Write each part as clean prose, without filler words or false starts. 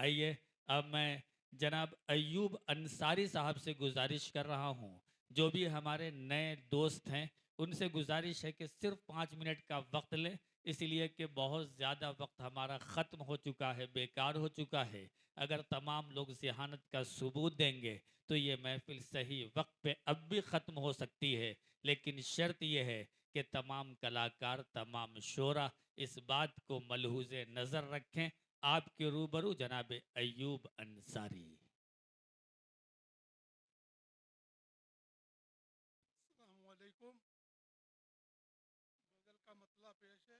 आइए, अब मैं जनाब अय्यूब अंसारी साहब से गुजारिश कर रहा हूँ, जो भी हमारे नए दोस्त हैं उनसे गुजारिश है कि सिर्फ 5 मिनट का वक्त लें, इसलिए कि बहुत ज़्यादा वक्त हमारा ख़त्म हो चुका है, बेकार हो चुका है। अगर तमाम लोग ज़हानत का सबूत देंगे तो ये महफिल सही वक्त पे अब भी ख़त्म हो सकती है, लेकिन शर्त यह है कि तमाम कलाकार, तमाम शोरा इस बात को मलहूज़ नज़र रखें। आपके रूबरू जनाब अय्यूब अंसारी। अस्सलामुअलैकुम। गजल का मतला पेश है।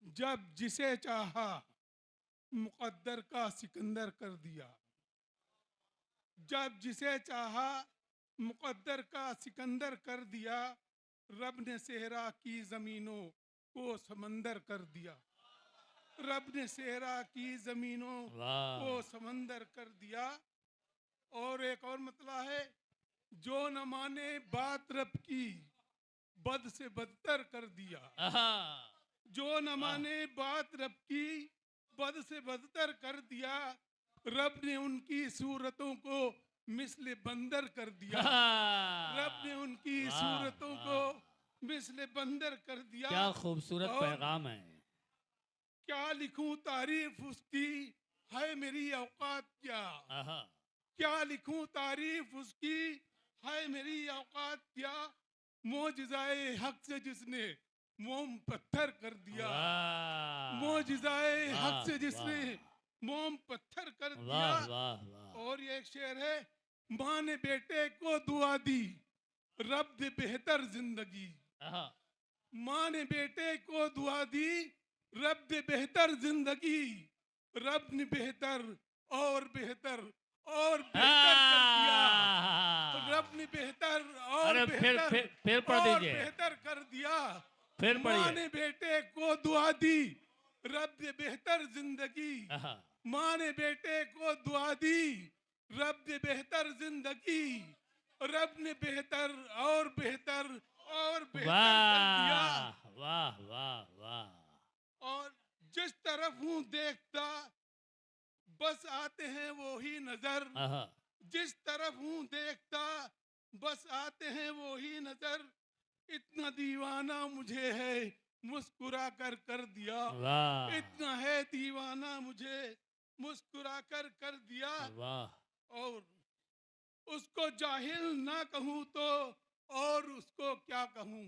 जब जिसे चाहा मुकद्दर का सिकंदर कर दिया। जब जिसे चाहा मुकद्दर का सिकंदर कर दिया। रब ने सेहरा की जमीनों को समंदर कर दिया। रब ने सेहरा की जमीनों वाह। को समंदर कर दिया। और एक और मतला है, जो न माने बात रब की बद से बदतर कर दिया। आहा। जो न वाह। माने बात रब की बद से बदतर कर दिया। रब ने उनकी सूरतों को मिस्ल बंदर कर दिया। रब ने उनकी वाह सूरतों को वाह, मिस्ल बंदर कर दिया। क्या खूबसूरत और पैगाम है। क्या लिखूं तारीफ उसकी, है मेरी औकात क्या। आहा। क्या लिखूं तारीफ उसकी, है मेरी औकात क्या। मोजिज़ाए हक से जिसने मोम पत्थर कर दिया। वाह मोजिज़ाए हक वाह से जिसने वाह मोम पत्थर कर दिया। वाह वाह वाह। और ये एक शेर है, माँ ने बेटे को दुआ दी, रब दे बेहतर जिंदगी। आहा। माँ ने बेटे को दुआ दी, रब दे बेहतर जिंदगी। रब ने बेहतर और बेहतर और बेहतर कर दिया। रब ने बेहतर और अरे फिर बेहतर फिर फिर पढ़ और दीजिए। बेहतर कर दिया। फिर माँ पढ़िए। ने बेटे को दुआ दी, रब ने बेहतर जिंदगी। आहा। माँ ने बेटे को दुआ दी, रब ने बेहतर जिंदगी। रब ने बेहतर और बेहतर और बेहतर कर दिया। वाह वाह वाह वाह। और जिस तरफ हूं देखता, बस आते हैं वो ही नजर। आहा। जिस तरफ हूं देखता, बस आते हैं वो ही नजर। इतना दीवाना मुझे है, मुस्कुरा कर दिया। वाह इतना है दीवाना मुझे, मुस्कुरा कर दिया। वाह। और उसको जाहिल ना कहूं तो और उसको क्या कहूं।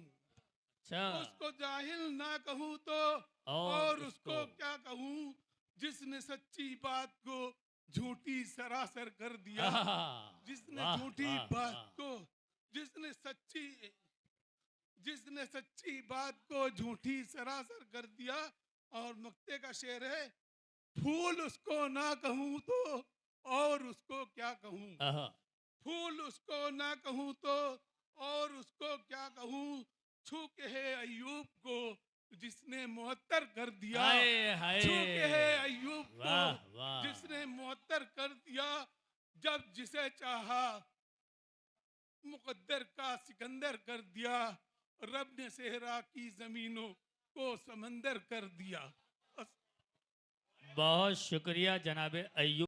अच्छा। उसको जाहिल ना कहूं तो और और उसको। उसको क्या कहूं। जिसने सच्ची बात को झूठी सरासर कर दिया। आहा। जिसने वाह झूठी वाह बात वाह। को जिसने सच्ची जिसने सच्ची बात को झूठी सरासर कर दिया। और मक्ते का शेर है, फूल उसको ना कहूं तो और उसको क्या कहूं। आहा। फूल उसको ना कहूं तो और उसको क्या कहूं। छू के है अयूब को जिसने मुअत्तर कर दिया। हाय हाय। छू के है अयूब को वाह वाह। जिसने मुअत्तर कर दिया। जब जिसे चाहा मुकद्दर का सिकंदर कर दिया। रब ने सेहरा की जमीनों को समंदर कर दिया। बहुत शुक्रिया जनाब अय्यूब।